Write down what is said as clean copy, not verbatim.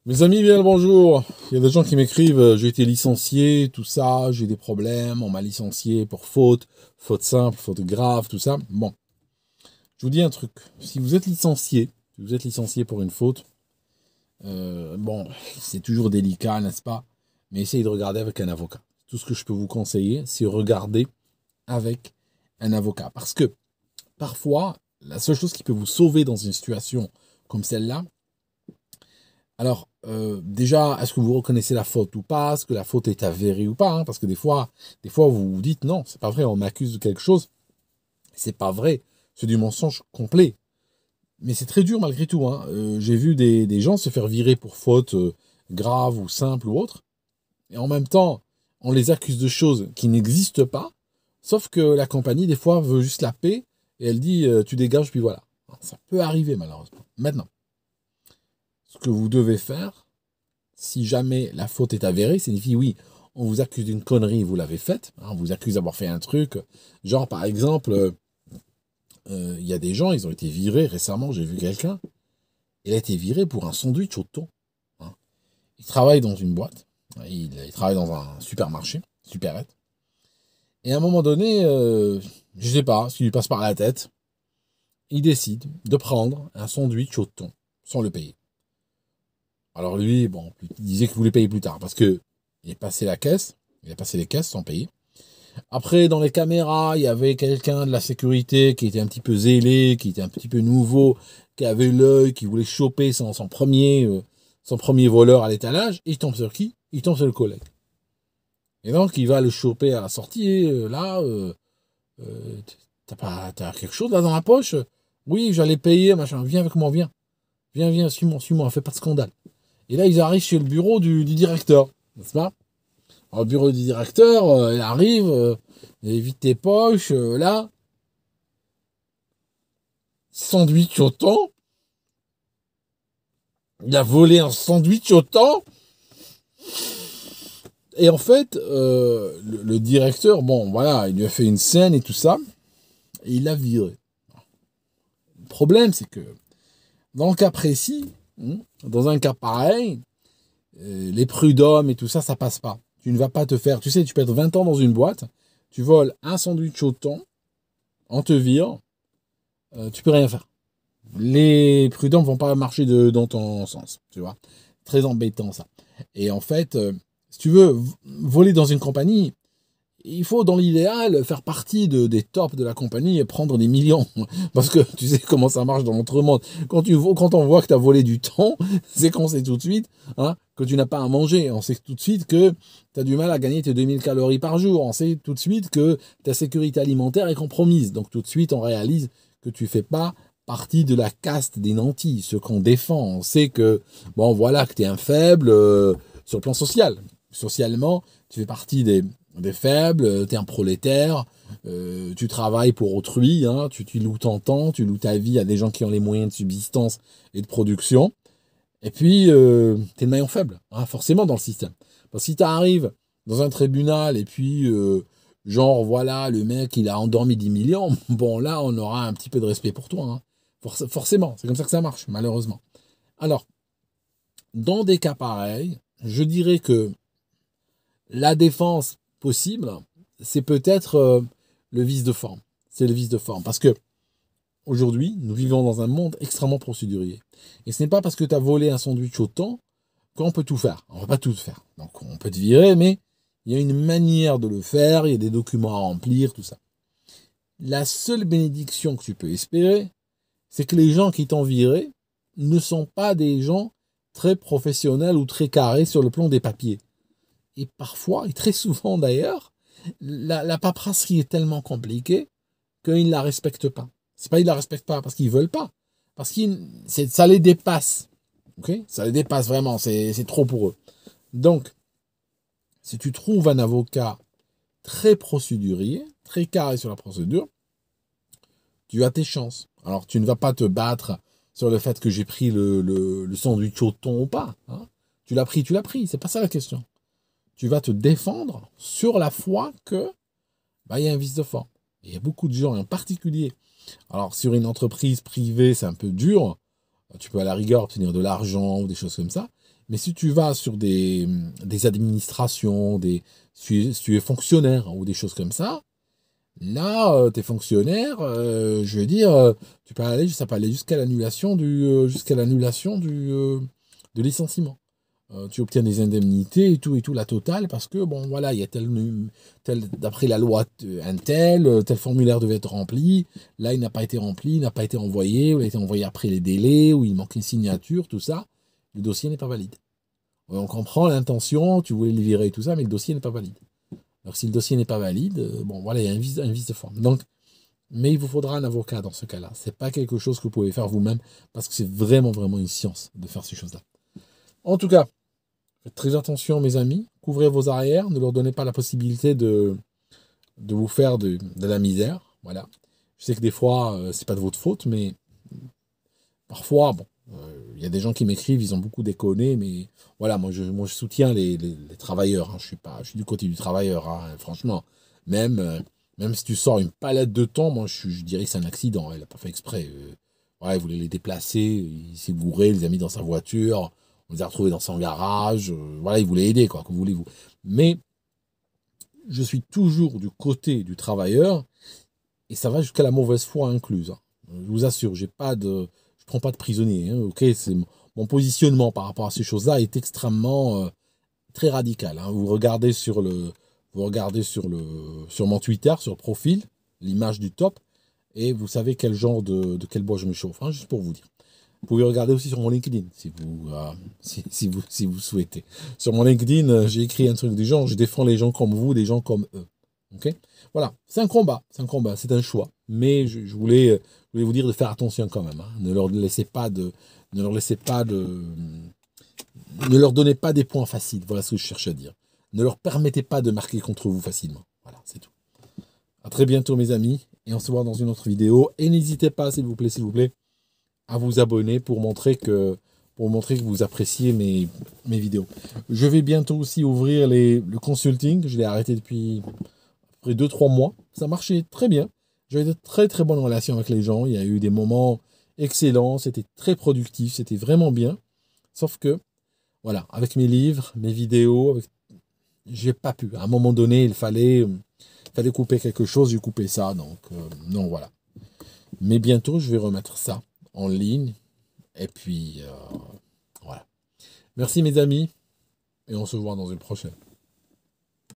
Mes amis, bien le bonjour. Il y a des gens qui m'écrivent, j'ai été licencié, tout ça, j'ai des problèmes, on m'a licencié pour faute, faute simple, faute grave, tout ça. Bon, je vous dis un truc. Si vous êtes licencié pour une faute, bon, c'est toujours délicat, n'est-ce pas? Mais essayez de regarder avec un avocat. Tout ce que je peux vous conseiller, c'est regarder avec un avocat. Parce que parfois, la seule chose qui peut vous sauver dans une situation comme celle-là, alors, déjà, est-ce que vous reconnaissez la faute ou pas? Est-ce que la faute est avérée ou pas, hein? Parce que des fois, vous vous dites non, c'est pas vrai, on m'accuse de quelque chose. C'est pas vrai. C'est du mensonge complet. Mais c'est très dur malgré tout, hein. J'ai vu des gens se faire virer pour faute grave ou simple ou autre. Et en même temps, on les accuse de choses qui n'existent pas. Sauf que la compagnie, des fois, veut juste la paix. Et elle dit, tu dégages, puis voilà. Ça peut arriver, malheureusement. Maintenant, ce que vous devez faire, si jamais la faute est avérée, signifie oui, on vous accuse d'une connerie, vous l'avez faite, hein, on vous accuse d'avoir fait un truc, genre par exemple, il y a des gens, ils ont été virés récemment, j'ai vu quelqu'un, il a été viré pour un sandwich au thon, hein. Il travaille dans une boîte, il travaille dans un supermarché, supérette, et à un moment donné, je sais pas ce qui lui passe par la tête, il décide de prendre un sandwich au thon sans le payer. Alors lui, bon, il disait qu'il voulait payer plus tard parce que il est passé la caisse, il a passé les caisses sans payer. Après, dans les caméras, il y avait quelqu'un de la sécurité qui était un petit peu zélé, qui était un petit peu nouveau, qui avait l'œil, qui voulait choper son premier voleur à l'étalage. Il tombe sur qui? Il tombe sur le collègue. Et donc, il va le choper à la sortie. Euh, t'as quelque chose là dans la poche? Oui, j'allais payer, machin. Viens avec moi, viens. Viens, suis-moi, fais pas de scandale. Et là, ils arrivent chez le bureau du directeur, n'est-ce pas? Alors, le bureau du directeur, il arrive, il vide tes poches, là, sandwich au thon. Il a volé un sandwich au thon. Et en fait, le directeur, bon, voilà, il lui a fait une scène et tout ça, et il l'a viré. Le problème, c'est que, dans le cas précis, dans un cas pareil, les prud'hommes et tout ça, ça passe pas. Tu ne vas pas te faire, tu sais, tu peux être 20 ans dans une boîte, tu voles un sandwich au thon, on te vire, tu peux rien faire. Les prud'hommes vont pas marcher dans ton sens, tu vois. Très embêtant ça. Et en fait, si tu veux voler dans une compagnie, il faut dans l'idéal faire partie des tops de la compagnie et prendre des millions. Parce que tu sais comment ça marche dans notre monde. Quand on voit que tu as volé du temps, c'est qu'on sait tout de suite, hein, que tu n'as pas à manger. On sait tout de suite que tu as du mal à gagner tes 2000 calories par jour. On sait tout de suite que ta sécurité alimentaire est compromise. Donc tout de suite, on réalise que tu fais pas partie de la caste des nantis, ceux qu'on défend. On sait que, bon, voilà, que tu es un faible sur le plan social. Socialement, tu fais partie des faibles, tu es un prolétaire, tu travailles pour autrui, hein, tu loues ton temps, tu loues ta vie à des gens qui ont les moyens de subsistance et de production. Et puis, tu es le maillon faible, hein, forcément, dans le système. Parce que si tu arrives dans un tribunal et puis, genre, voilà, le mec, il a endormi 10 millions, bon, là, on aura un petit peu de respect pour toi, hein. Forcément, c'est comme ça que ça marche, malheureusement. Alors, dans des cas pareils, je dirais que la défense possible, c'est peut-être le vice de forme. C'est le vice de forme. Parce que aujourd'hui, nous vivons dans un monde extrêmement procédurier. Et ce n'est pas parce que tu as volé un sandwich au thon qu'on peut tout faire. On ne va pas tout faire. Donc on peut te virer, mais il y a une manière de le faire, il y a des documents à remplir, tout ça. La seule bénédiction que tu peux espérer, c'est que les gens qui t'ont viré ne sont pas des gens très professionnels ou très carrés sur le plan des papiers. Et parfois, et très souvent d'ailleurs, la paperasserie est tellement compliquée qu'ils ne la respectent pas. C'est pas qu'ils la respectent pas parce qu'ils veulent pas, parce que ça les dépasse. Okay, ça les dépasse vraiment, c'est trop pour eux. Donc, si tu trouves un avocat très procédurier, très carré sur la procédure, tu as tes chances. Alors, tu ne vas pas te battre sur le fait que j'ai pris le sandwich au thon ou pas, hein. Tu l'as pris, c'est pas ça la question. Tu vas te défendre sur la foi que bah, y a un vice de forme. Et il y a beaucoup de gens, en particulier, alors sur une entreprise privée, c'est un peu dur, Tu peux à la rigueur obtenir de l'argent ou des choses comme ça. Mais si tu vas sur des administrations, si tu es fonctionnaire ou des choses comme ça, là, tes fonctionnaires, je veux dire, ça peut aller jusqu'à l'annulation de licenciement. Tu obtiens des indemnités et tout, la totale, parce que, bon, voilà, il y a d'après la loi, tel formulaire devait être rempli, là, il n'a pas été rempli, il n'a pas été envoyé, ou il a été envoyé après les délais, ou il manque une signature, tout ça, le dossier n'est pas valide. On comprend l'intention, tu voulais le virer et tout ça, mais le dossier n'est pas valide. Alors, si le dossier n'est pas valide, bon, voilà, il y a un vice de forme. Donc, mais il vous faudra un avocat dans ce cas-là. C'est pas quelque chose que vous pouvez faire vous-même, parce que c'est vraiment, vraiment une science de faire ces choses-là. En tout cas, faites très attention, mes amis. Couvrez vos arrières. Ne leur donnez pas la possibilité de vous faire de la misère. Voilà. Je sais que des fois, c'est pas de votre faute, mais parfois, bon, il y a des gens qui m'écrivent, ils ont beaucoup déconné, mais voilà, moi je soutiens les travailleurs. Hein. Je suis du côté du travailleur, hein, franchement. Même si tu sors une palette de thon, moi je dirais que c'est un accident. Il n'a pas fait exprès. Ouais, il voulait les déplacer, il s'est bourré, il les a mis dans sa voiture. On les a retrouvés dans son garage. Voilà, il voulait aider, quoi, que voulez-vous. Mais je suis toujours du côté du travailleur et ça va jusqu'à la mauvaise foi incluse. Hein. Je vous assure, je prends pas de prisonnier. Hein, ok, mon positionnement par rapport à ces choses-là est extrêmement très radical. Hein. Vous regardez sur mon Twitter, sur le profil, l'image du top, et vous savez quel genre de quel bois je me chauffe. Hein, juste pour vous dire. Vous pouvez regarder aussi sur mon LinkedIn si vous souhaitez. Sur mon LinkedIn, j'ai écrit un truc du genre, je défends les gens comme vous, des gens comme eux. Ok, voilà, c'est un combat, c'est un choix. Mais je voulais vous dire de faire attention quand même. Hein. Ne leur donnez pas des points faciles. Voilà ce que je cherche à dire. Ne leur permettez pas de marquer contre vous facilement. Voilà, c'est tout. À très bientôt, mes amis, et on se voit dans une autre vidéo. Et n'hésitez pas, s'il vous plaît, à vous abonner pour montrer que vous appréciez mes vidéos. Je vais bientôt aussi ouvrir le consulting. Je l'ai arrêté depuis à peu près 2-3 mois. Ça marchait très bien. J'avais de très très bonnes relations avec les gens. Il y a eu des moments excellents. C'était très productif. C'était vraiment bien. Sauf que, voilà, avec mes livres, mes vidéos, j'ai pas pu. À un moment donné, il fallait couper quelque chose. J'ai coupé ça. Donc voilà. Mais bientôt, je vais remettre ça en ligne. Et puis, voilà. Merci mes amis. Et on se voit dans une prochaine.